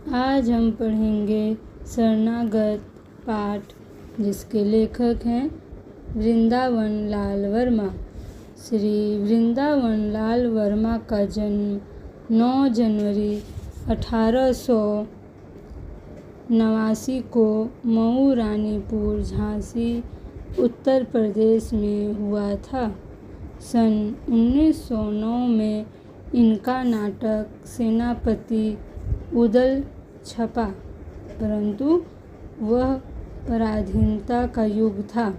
आज हम पढ़ेंगे शरणागत पाठ, जिसके लेखक हैं वृंदावन लाल वर्मा। श्री वृंदावन लाल वर्मा का जन्म 9 जनवरी 1889 को मऊ रानीपुर, झांसी, उत्तर प्रदेश में हुआ था। सन 1909 में इनका नाटक सेनापति उदल छपा, परंतु वह पराधीनता का युग था,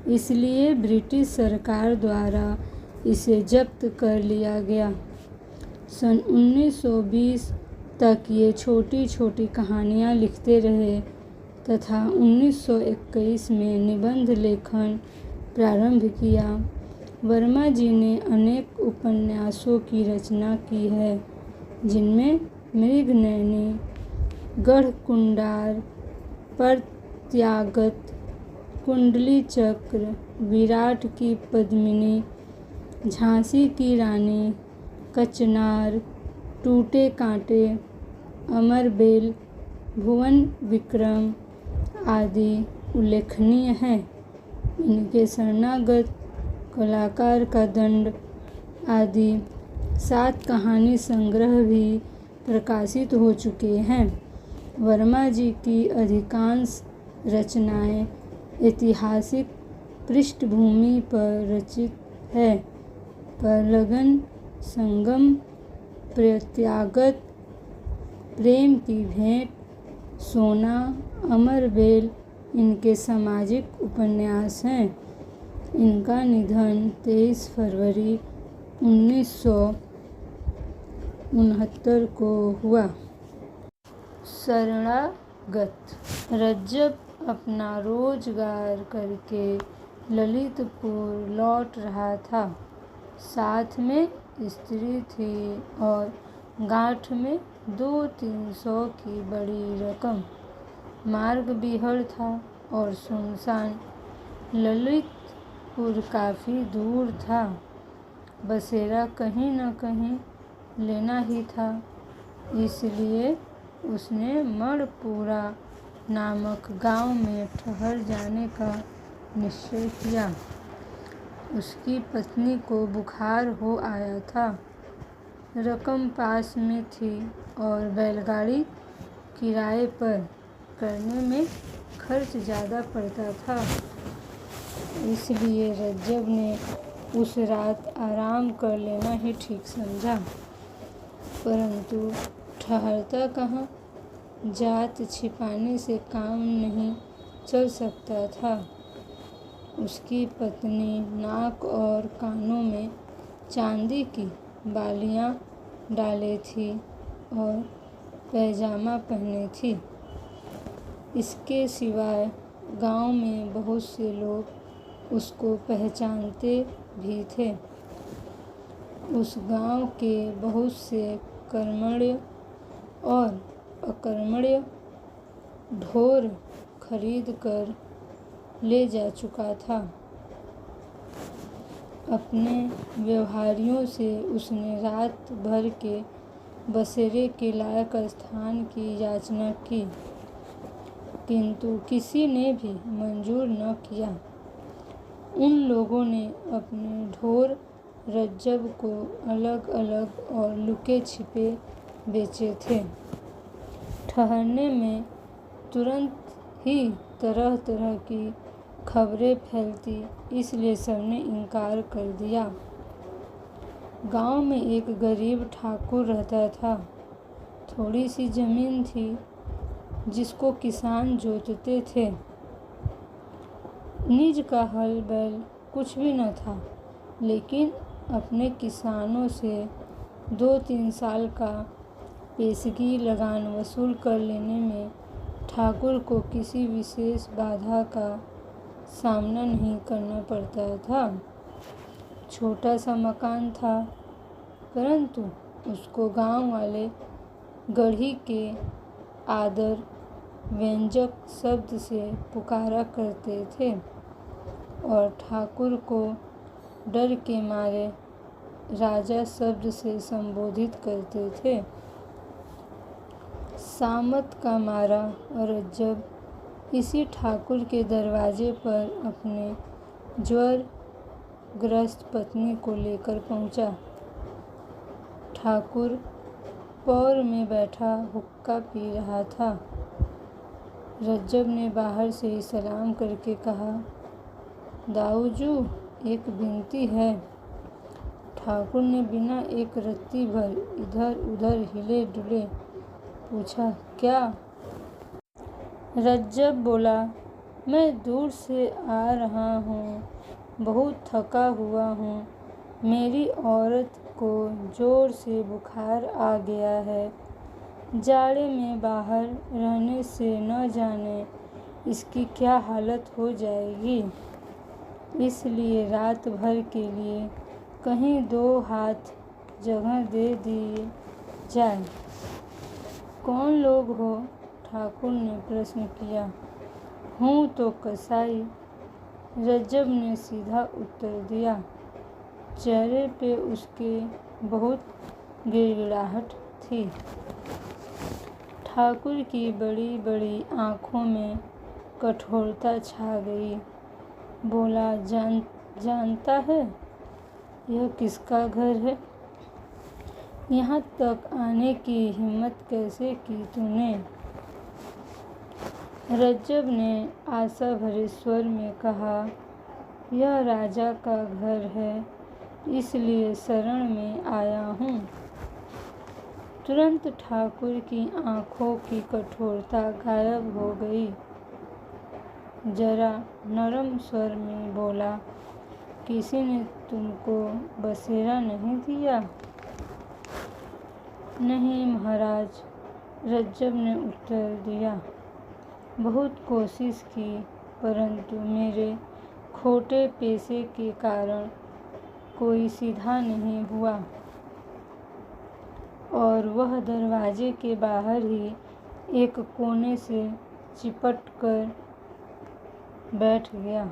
इसलिए ब्रिटिश सरकार द्वारा इसे जब्त कर लिया गया। सन 1920 तक ये छोटी छोटी कहानियाँ लिखते रहे तथा 1921 में निबंध लेखन प्रारंभ किया। वर्मा जी ने अनेक उपन्यासों की रचना की है, जिनमें मृगनयनी, गढ़कुंडार, परित्यागत, कुंडली चक्र, विराट की पद्मिनी, झांसी की रानी, कचनार, टूटे कांटे, अमरबेल, भुवन विक्रम आदि उल्लेखनीय हैं। इनके शरणागत, कलाकार का दंड आदि 7 कहानी संग्रह भी प्रकाशित हो चुके हैं। वर्मा जी की अधिकांश रचनाएं ऐतिहासिक पृष्ठभूमि पर रचित है। परलगन, संगम, परित्यागत, प्रेम की भेंट, सोना, अमरबेल इनके सामाजिक उपन्यास हैं। इनका निधन 23 फरवरी 1969 को हुआ। शरणागत। रज्जब अपना रोजगार करके ललितपुर लौट रहा था। साथ में स्त्री थी और गांठ में 200-300 की बड़ी रकम। मार्ग बिहड़ था और सुनसान। ललितपुर काफ़ी दूर था। बसेरा कहीं न कहीं लेना ही था, इसलिए उसने मणपुरा नामक गांव में ठहर जाने का निश्चय किया। उसकी पत्नी को बुखार हो आया था। रकम पास में थी और बैलगाड़ी किराए पर करने में खर्च ज़्यादा पड़ता था, इसलिए रज्जब ने उस रात आराम कर लेना ही ठीक समझा। परंतु ठहरता कहाँ? जात छिपाने से काम नहीं चल सकता था। उसकी पत्नी नाक और कानों में चांदी की बालियां डाले थी और पैजामा पहने थी। इसके सिवाय गांव में बहुत से लोग उसको पहचानते भी थे। उस गांव के बहुत से कर्मण्य और अकर्मण्य ढोर खरीद कर ले जा चुका था। अपने व्यवहारियों से उसने रात भर के बसेरे के लायक स्थान की याचना की, किंतु किसी ने भी मंजूर न किया। उन लोगों ने अपने ढोर रज्जब को अलग अलग और लुके छिपे बेचे थे। ठहरने में तुरंत ही तरह तरह की खबरें फैलती, इसलिए सबने इनकार कर दिया। गांव में एक गरीब ठाकुर रहता था। थोड़ी सी जमीन थी, जिसको किसान जोतते थे। निज का हल बैल कुछ भी न था, लेकिन अपने किसानों से 2-3 साल का पेशगी लगान वसूल कर लेने में ठाकुर को किसी विशेष बाधा का सामना नहीं करना पड़ता था। छोटा सा मकान था, परंतु उसको गांव वाले गढ़ी के आदर व्यंजक शब्द से पुकारा करते थे और ठाकुर को डर के मारे राजा शब्द से संबोधित करते थे। सामत का मारा रज्जब इसी ठाकुर के दरवाजे पर अपने ज्वरग्रस्त पत्नी को लेकर पहुंचा। ठाकुर पौर में बैठा हुक्का पी रहा था। रज्जब ने बाहर से ही सलाम करके कहा, दाऊजू, एक विनती है। ठाकुर ने बिना एक रत्ती भर इधर उधर हिले डुले पूछा, क्या? रज्जब बोला, मैं दूर से आ रहा हूँ, बहुत थका हुआ हूँ। मेरी औरत को जोर से बुखार आ गया है। जाड़े में बाहर रहने से न जाने इसकी क्या हालत हो जाएगी। इसलिए रात भर के लिए कहीं 2 हाथ जगह दे दिए जाए। कौन लोग हो? ठाकुर ने प्रश्न किया। हूँ तो कसाई, रज्जब ने सीधा उत्तर दिया। चेहरे पे उसके बहुत गिड़गिड़ाहट थी। ठाकुर की बड़ी बड़ी आँखों में कठोरता छा गई। बोला, जानता है यह किसका घर है? यहाँ तक आने की हिम्मत कैसे की तूने? रज्जब ने आशा भरे स्वर में कहा, यह राजा का घर है, इसलिए शरण में आया हूँ। तुरंत ठाकुर की आँखों की कठोरता गायब हो गई। जरा नरम स्वर में बोला, किसी ने तुमको बसेरा नहीं दिया? नहीं महाराज, रज्जब ने उत्तर दिया। बहुत कोशिश की, परंतु मेरे खोटे पेशे के कारण कोई सीधा नहीं हुआ और वह दरवाजे के बाहर ही एक कोने से चिपट कर बैठ गया।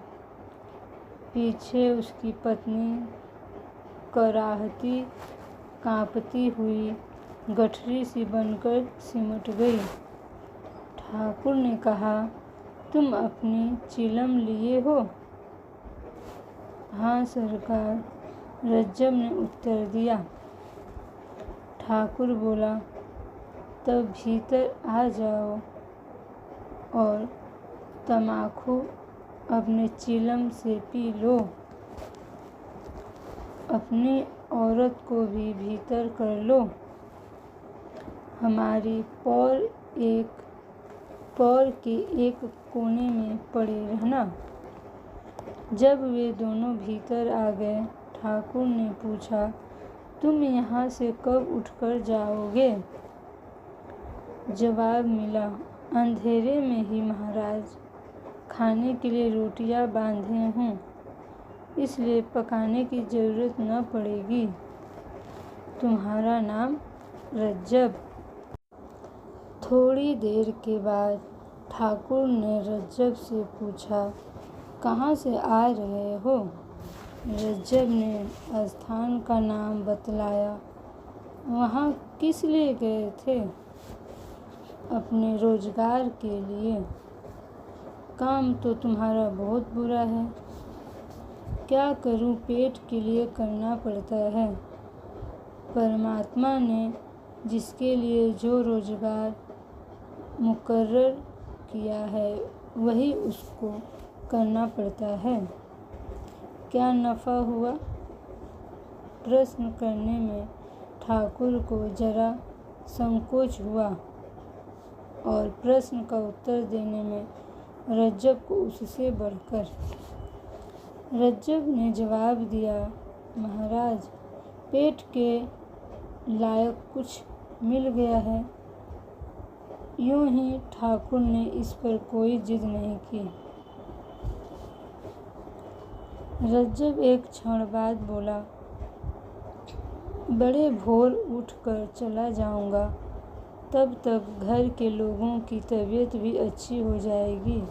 पीछे उसकी पत्नी कराहती कांपती हुई गठरी सी बनकर सिमट गई। ठाकुर ने कहा, तुम अपनी चिलम लिए हो? हाँ सरकार, रज्जब ने उत्तर दिया। ठाकुर बोला, तब भीतर आ जाओ और तमाकू अपने चिलम से पी लो। अपनी औरत को भी भीतर कर लो। हमारी पौर के एक कोने में पड़े रहना। जब वे दोनों भीतर आ गए, ठाकुर ने पूछा, तुम यहाँ से कब उठकर जाओगे? जवाब मिला, अंधेरे में ही महाराज। खाने के लिए रोटियां बांधे हूँ, इसलिए पकाने की जरूरत न पड़ेगी। तुम्हारा नाम? रज्जब। थोड़ी देर के बाद ठाकुर ने रज्जब से पूछा, कहाँ से आ रहे हो? रज्जब ने स्थान का नाम बतलाया। वहाँ किस लिए गए थे? अपने रोजगार के लिए। काम तो तुम्हारा बहुत बुरा है। क्या करूं, पेट के लिए करना पड़ता है। परमात्मा ने जिसके लिए जो रोजगार मुकर्रर किया है वही उसको करना पड़ता है। क्या नफ़ा हुआ? प्रश्न करने में ठाकुर को जरा संकोच हुआ और प्रश्न का उत्तर देने में रज्जब को उससे बढ़कर। रज्जब ने जवाब दिया, महाराज, पेट के लायक कुछ मिल गया है। यूं ही ठाकुर ने इस पर कोई जिद नहीं की। रज्जब एक क्षण बाद बोला, बड़े भोर उठकर चला जाऊंगा, तब तक घर के लोगों की तबीयत भी अच्छी हो जाएगी।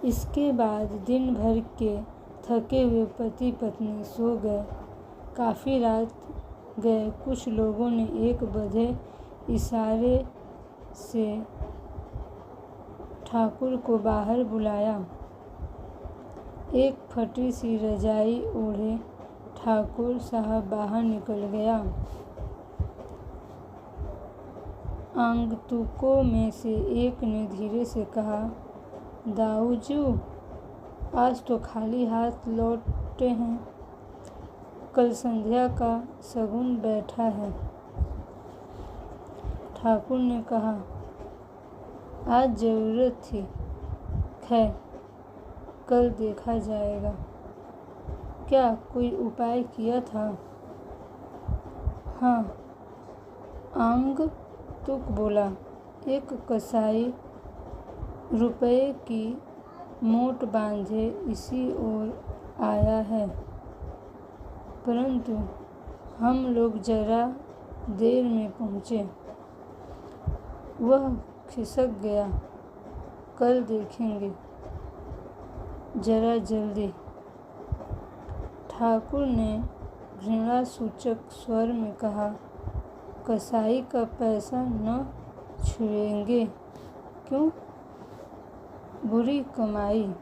इसके बाद दिन भर के थके हुए पति पत्नी सो गए। काफ़ी रात गए। कुछ लोगों ने एक बधे इशारे से ठाकुर को बाहर बुलाया। एक फटी सी रजाई ओढ़े ठाकुर साहब बाहर निकल गया। आगंतुकों में से एक ने धीरे से कहा, दाऊजू, आज तो खाली हाथ लौटे हैं। कल संध्या का शगुन बैठा है। ठाकुर ने कहा, आज जरूरत थी, खैर कल देखा जाएगा। क्या कोई उपाय किया था? हाँ, आगंतुक बोला, एक कसाई रुपये की मोट बांधे इसी ओर आया है, परंतु हम लोग जरा देर में पहुँचे। वह खिसक गया। कल देखेंगे, जरा जल्दी। ठाकुर ने घृणासूचक स्वर में कहा, कसाई का पैसा न छुएंगे। क्यों? बुरी कमाई।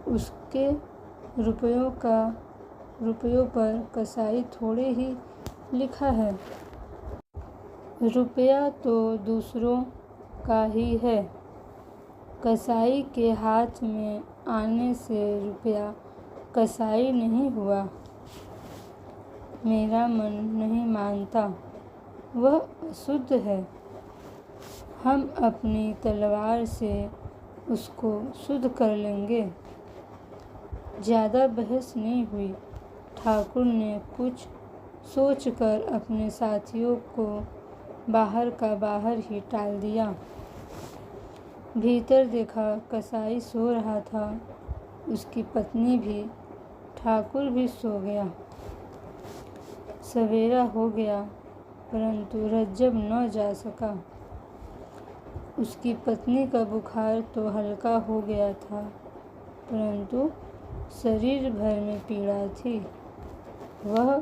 उसके रुपयों पर कसाई थोड़े ही लिखा है। रुपया तो दूसरों का ही है। कसाई के हाथ में आने से रुपया कसाई नहीं हुआ। मेरा मन नहीं मानता, वह अशुद्ध है। हम अपनी तलवार से उसको शुद्ध कर लेंगे। ज़्यादा बहस नहीं हुई। ठाकुर ने कुछ सोचकर अपने साथियों को बाहर का बाहर ही टाल दिया। भीतर देखा, कसाई सो रहा था, उसकी पत्नी भी, ठाकुर भी सो गया। सवेरा हो गया, परंतु रज्जब न जा सका। उसकी पत्नी का बुखार तो हल्का हो गया था, परंतु शरीर भर में पीड़ा थी। वह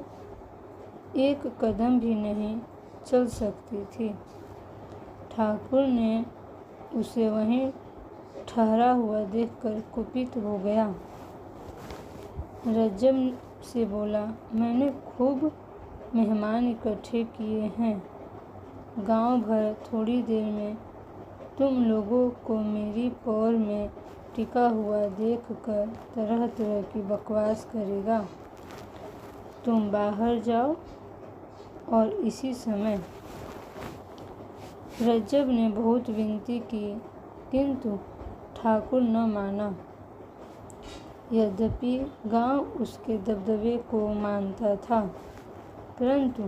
एक कदम भी नहीं चल सकती थी। ठाकुर ने उसे वहीं ठहरा हुआ देखकर कुपित हो गया। रज्जब से बोला, मैंने खूब मेहमान इकट्ठे किए हैं। गांव भर थोड़ी देर में तुम लोगों को मेरी पौर में टिका हुआ देखकर तरह तरह की बकवास करेगा। तुम बाहर जाओ और इसी समय। रज्जब ने बहुत विनती की, किंतु ठाकुर न माना। यद्यपि गांव उसके दबदबे को मानता था, परंतु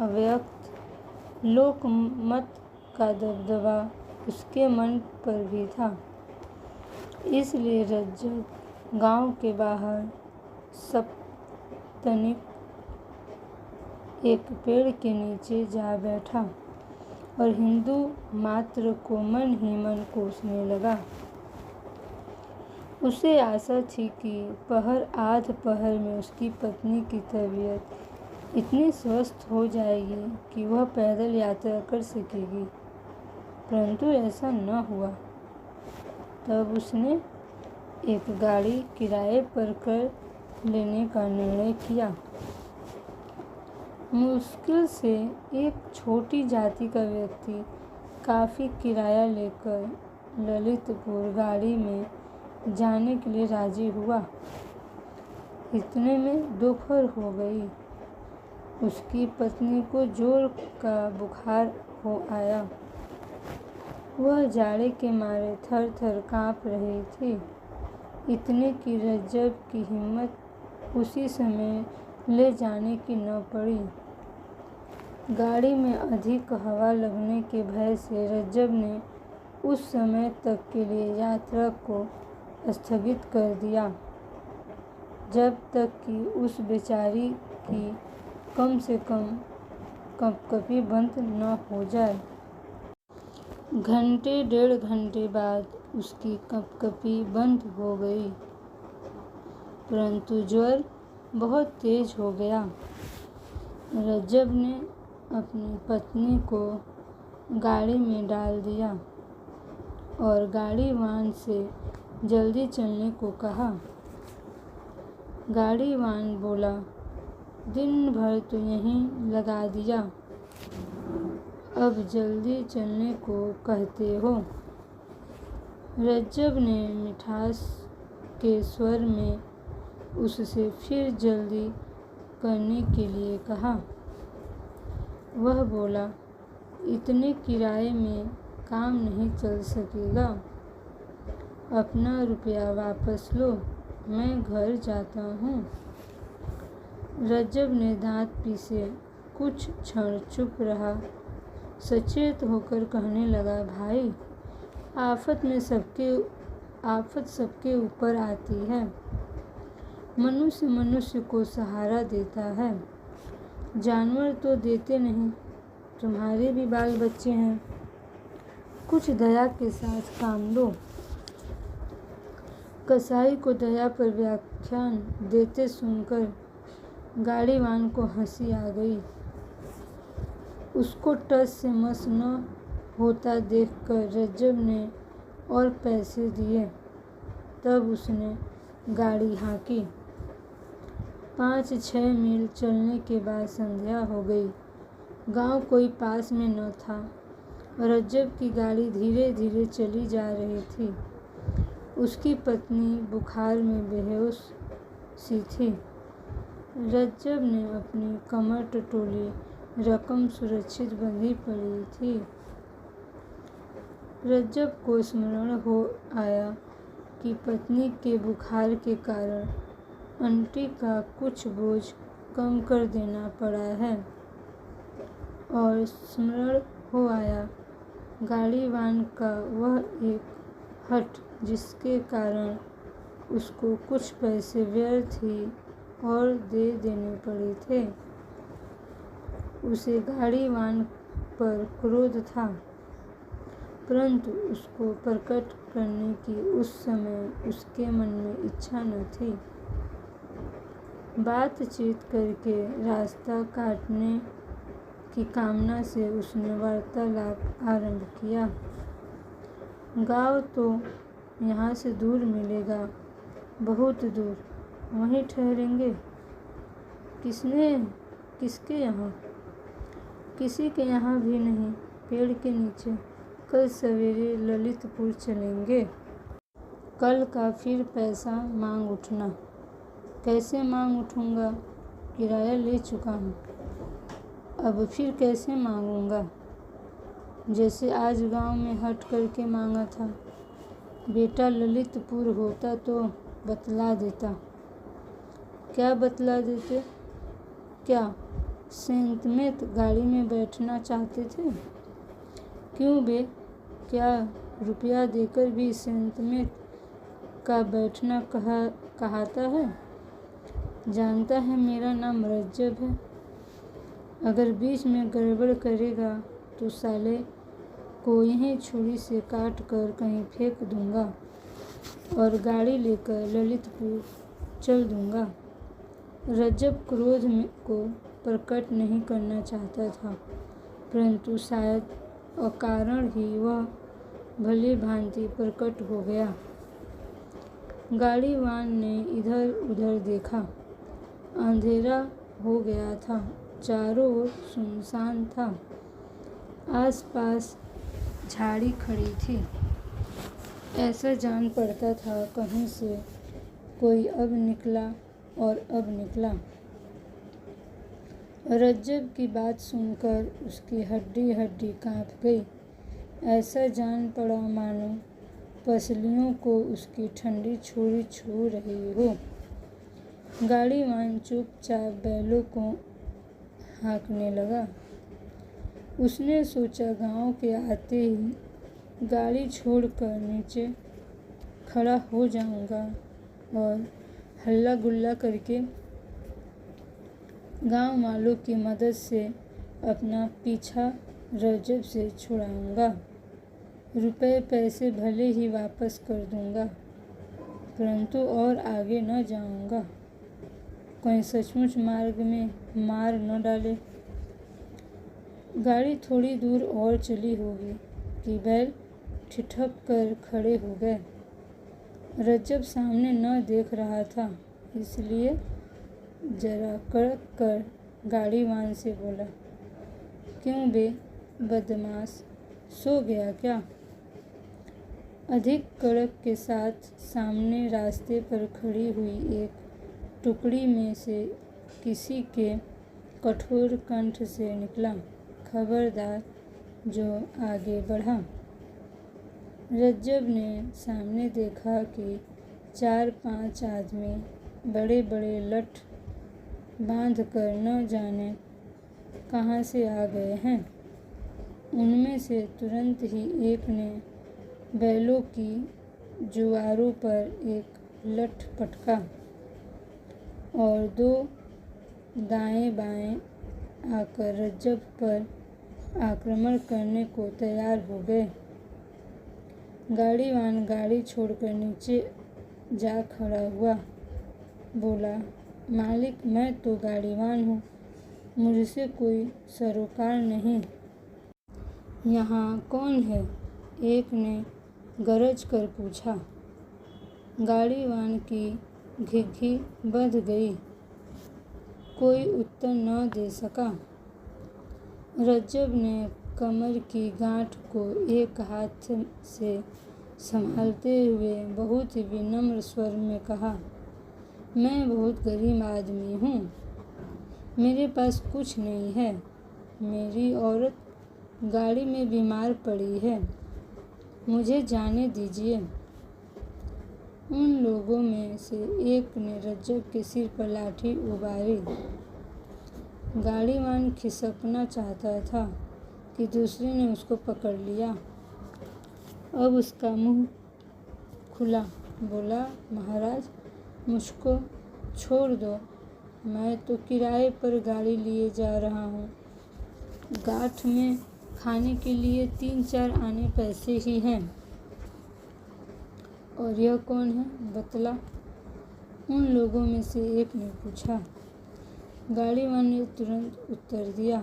अव्यक्त लोकमत का दबदबा उसके मन पर भी था। इसलिए रज्जब गांव के बाहर सप्तनिक एक पेड़ के नीचे जा बैठा और हिंदू मात्र को मन ही मन कोसने लगा। उसे आशा थी कि पहर आध पहर में उसकी पत्नी की तबीयत इतनी स्वस्थ हो जाएगी कि वह पैदल यात्रा कर सकेगी, परंतु ऐसा न हुआ। तब उसने एक गाड़ी किराए पर कर लेने का निर्णय किया। मुश्किल से एक छोटी जाति का व्यक्ति काफ़ी किराया लेकर ललितपुर गाड़ी में जाने के लिए राजी हुआ। इतने में दोपहर हो गई। उसकी पत्नी को जोर का बुखार हो आया। वह जाड़े के मारे थर थर काँप रही थी। इतने की रज्जब की हिम्मत उसी समय ले जाने की न पड़ी। गाड़ी में अधिक हवा लगने के भय से रज्जब ने उस समय तक के लिए यात्रा को स्थगित कर दिया, जब तक कि उस बेचारी की कम से कम कंपकपी बंद न हो जाए। घंटे डेढ़ घंटे बाद उसकी कंपकपी बंद हो गई, परंतु ज्वर बहुत तेज हो गया। रज्जब ने अपनी पत्नी को गाड़ी में डाल दिया और गाड़ीवान से जल्दी चलने को कहा। गाड़ीवान बोला, दिन भर तो यहीं लगा दिया, अब जल्दी चलने को कहते हो। रज्जब ने मिठास के स्वर में उससे फिर जल्दी करने के लिए कहा। वह बोला, इतने किराए में काम नहीं चल सकेगा, अपना रुपया वापस लो, मैं घर जाता हूँ। रज्जब ने दांत पीसे कुछ क्षण चुप रहा, सचेत होकर कहने लगा, भाई, आफत सबके ऊपर आती है। मनुष्य मनुष्य को सहारा देता है, जानवर तो देते नहीं। तुम्हारे भी बाल बच्चे हैं, कुछ दया के साथ काम लो। कसाई को दया पर व्याख्यान देते सुनकर गाड़ीवान को हंसी आ गई। उसको टस से मस न होता देखकर रज्जब ने और पैसे दिए। तब उसने गाड़ी हाँकी। 5-6 मील चलने के बाद संध्या हो गई। गांव कोई पास में न था। रज्जब की गाड़ी धीरे धीरे चली जा रही थी। उसकी पत्नी बुखार में बेहोश सी थी। रज्जब ने अपनी कमर टटोली, रकम सुरक्षित बंधी पड़ी थी। रज्जब को स्मरण हो आया कि पत्नी के बुखार के कारण आंटी का कुछ बोझ कम कर देना पड़ा है, और स्मरण हो आया गाड़ीवान का वह एक हठ, जिसके कारण उसको कुछ पैसे व्यर्थ ही और दे देने पड़े थे। उसे गाड़ीवान पर क्रोध था, परंतु उसको प्रकट करने की उस समय उसके मन में इच्छा न थी। बातचीत करके रास्ता काटने की कामना से उसने वार्तालाप आरंभ किया। गाँव तो यहाँ से दूर मिलेगा, बहुत दूर, वहीं ठहरेंगे। किसके यहाँ? किसी के यहाँ भी नहीं, पेड़ के नीचे। कल सवेरे ललितपुर चलेंगे। कल का फिर पैसा मांग उठना। कैसे मांग उठूँगा? किराया ले चुका हूँ, अब फिर कैसे मांगूँगा? जैसे आज गांव में हट करके मांगा था। बेटा ललितपुर होता तो बतला देता। क्या बतला देते? क्या सेंतमेत गाड़ी में बैठना चाहते थे? क्यों बे, क्या रुपया देकर भी सेंतमेत का बैठना कहाता है? जानता है मेरा नाम रज्जब है। अगर बीच में गड़बड़ करेगा तो साले को यहीं छुरी से काट कर कहीं फेंक दूंगा और गाड़ी लेकर ललितपुर चल दूंगा। रज्जब क्रोध को प्रकट नहीं करना चाहता था, परंतु शायद अकारण ही वह भली भांति प्रकट हो गया। गाड़ीवान ने इधर उधर देखा। अंधेरा हो गया था, चारों ओर सुनसान था। आसपास झाड़ी खड़ी थी। ऐसा जान पड़ता था कहीं से कोई अब निकला और अब निकला। रज्जब की बात सुनकर उसकी हड्डी हड्डी कांप गई। ऐसा जान पड़ा मानो पसलियों को उसकी ठंडी छुरी छू रही हो। गाड़ीवान चुपचाप बैलों को हाँकने लगा। उसने सोचा गांव के आते ही गाड़ी छोड़कर नीचे खड़ा हो जाऊंगा और हल्ला गुल्ला करके गांव वालों की मदद से अपना पीछा रज्जब से छुड़ाऊंगा। रुपए पैसे भले ही वापस कर दूंगा, परंतु और आगे न जाऊंगा। कहीं सचमुच मार्ग में मार न डाले। गाड़ी थोड़ी दूर और चली होगी कि बैल ठिठक कर खड़े हो गए। रज्जब सामने न देख रहा था, इसलिए जरा कड़क कर गाड़ीवान से बोला, क्यों बे बदमाश, सो गया क्या? अधिक कड़क के साथ सामने रास्ते पर खड़ी हुई एक टुकड़ी में से किसी के कठोर कंठ से निकला, खबरदार। जो आगे बढ़ा। रज्जब ने सामने देखा कि 4-5 आदमी बड़े बड़े लठ बांध कर न जाने कहाँ से आ गए हैं। उनमें से तुरंत ही एक ने बैलों की जुआरों पर एक लठ पटका और 2 दाएं बाएं आकर रज्जब पर आक्रमण करने को तैयार हो गए। गाड़ीवान गाड़ी छोड़कर नीचे जा खड़ा हुआ, बोला, मालिक, मैं तो गाड़ीवान हूँ, मुझसे कोई सरोकार नहीं। यहाँ कौन है? एक ने गरज कर पूछा। गाड़ीवान की घिघी बंध गई, कोई उत्तर न दे सका। रज्जब ने कमर की गांठ को एक हाथ से संभालते हुए बहुत ही विनम्र स्वर में कहा, मैं बहुत गरीब आदमी हूँ, मेरे पास कुछ नहीं है। मेरी औरत गाड़ी में बीमार पड़ी है, मुझे जाने दीजिए। उन लोगों में से एक ने रज्जब के सिर पर लाठी उबारी। गाड़ीवान खिसकना चाहता था कि दूसरे ने उसको पकड़ लिया। अब उसका मुंह खुला, बोला, महाराज, मुझको छोड़ दो, मैं तो किराए पर गाड़ी लिए जा रहा हूँ। गांठ में खाने के लिए 3-4 आने पैसे ही हैं। और यह कौन है, बतला? उन लोगों में से एक ने पूछा। गाड़ीवान ने तुरंत उत्तर दिया,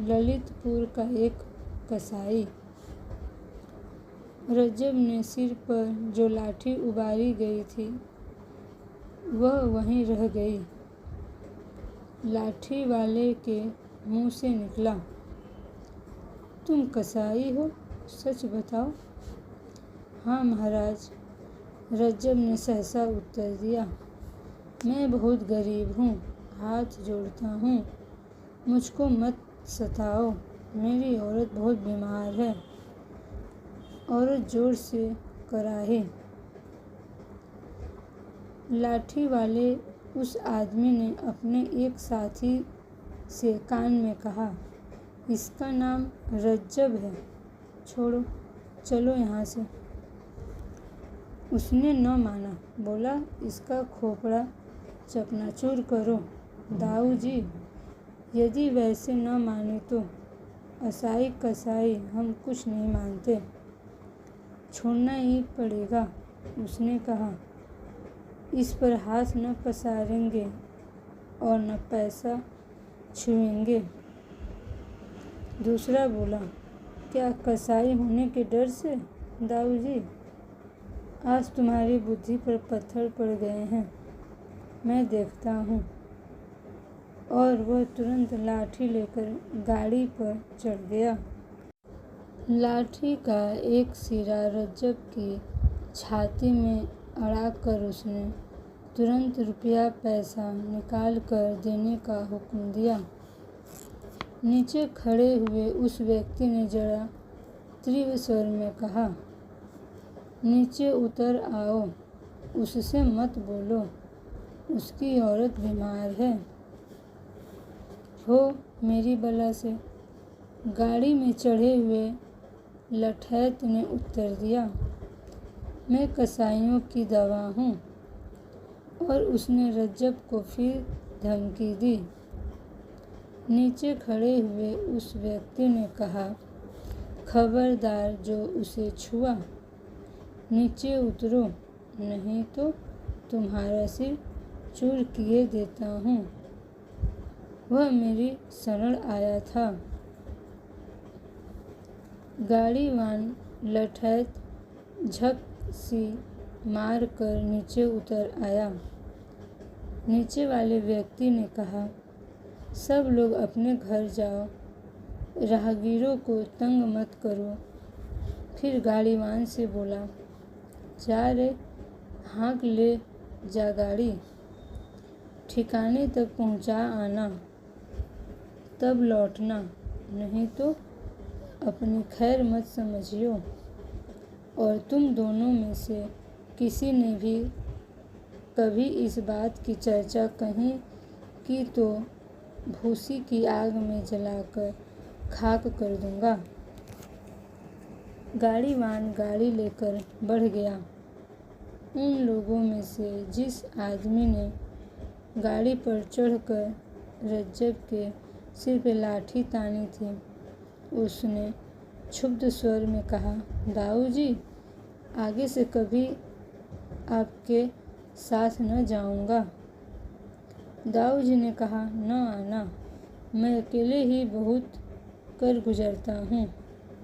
ललितपुर का एक कसाई। रज्जब ने सिर पर जो लाठी उबारी गई थी वह वहीं रह गई। लाठी वाले के मुंह से निकला, तुम कसाई हो, सच बताओ। हाँ महाराज, रज्जब ने सहसा उत्तर दिया, मैं बहुत गरीब हूँ, हाथ जोड़ता हूँ, मुझको मत सताओ, मेरी औरत बहुत बीमार है। औरत जोर से कराहे। लाठी वाले उस आदमी ने अपने एक साथी से कान में कहा, इसका नाम रज्जब है, छोड़ो, चलो यहाँ से। उसने न माना, बोला, इसका खोपड़ा चकनाचूर करो। दाऊ जी, यदि वैसे न माने तो असाई कसाई हम कुछ नहीं मानते, छोड़ना ही पड़ेगा। उसने कहा, इस पर हाथ न पसारेंगे और न पैसा छुएंगे। दूसरा बोला, क्या कसाई होने के डर से? दाऊ जी, आज तुम्हारी बुद्धि पर पत्थर पड़ गए हैं, मैं देखता हूँ। और वह तुरंत लाठी लेकर गाड़ी पर चढ़ गया। लाठी का एक सिरा रज्जब की छाती में अड़ाकर उसने तुरंत रुपया पैसा निकाल कर देने का हुक्म दिया। नीचे खड़े हुए उस व्यक्ति ने जरा तीव्र स्वर में कहा, नीचे उतर आओ, उससे मत बोलो, उसकी औरत बीमार है। हो मेरी बला से, गाड़ी में चढ़े हुए लठैत ने उत्तर दिया, मैं कसाईयों की दवा हूँ। और उसने रज्जब को फिर धमकी दी। नीचे खड़े हुए उस व्यक्ति ने कहा, खबरदार जो उसे छुआ, नीचे उतरो, नहीं तो तुम्हारा सिर चूर किए देता हूँ। वह मेरी शरण आया था, गाड़ीवान लठैत झक सी मार कर नीचे उतर आया। नीचे वाले व्यक्ति ने कहा, सब लोग अपने घर जाओ, राहगीरों को तंग मत करो। फिर गाड़ीवान से बोला, जा रे, हाँक ले जा गाड़ी, ठिकाने तक पहुंचा आना, तब लौटना, नहीं तो अपनी खैर मत समझियो। और तुम दोनों में से किसी ने भी कभी इस बात की चर्चा कहीं की तो भूसी की आग में जलाकर खाक कर दूंगा। गाड़ीवान गाड़ी लेकर बढ़ गया। उन लोगों में से जिस आदमी ने गाड़ी पर चढ़कर रज्जब के सिर पे लाठी तानी थी, उसने क्षुब्ध स्वर में कहा, दाऊ जी, आगे से कभी आपके साथ न जाऊंगा। दाऊ जी ने कहा, न आना, मैं अकेले ही बहुत कर गुजरता हूँ,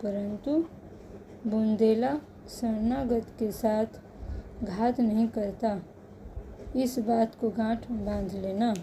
परंतु बुंदेला शरणागत के साथ घात नहीं करता, इस बात को गांठ बांध लेना।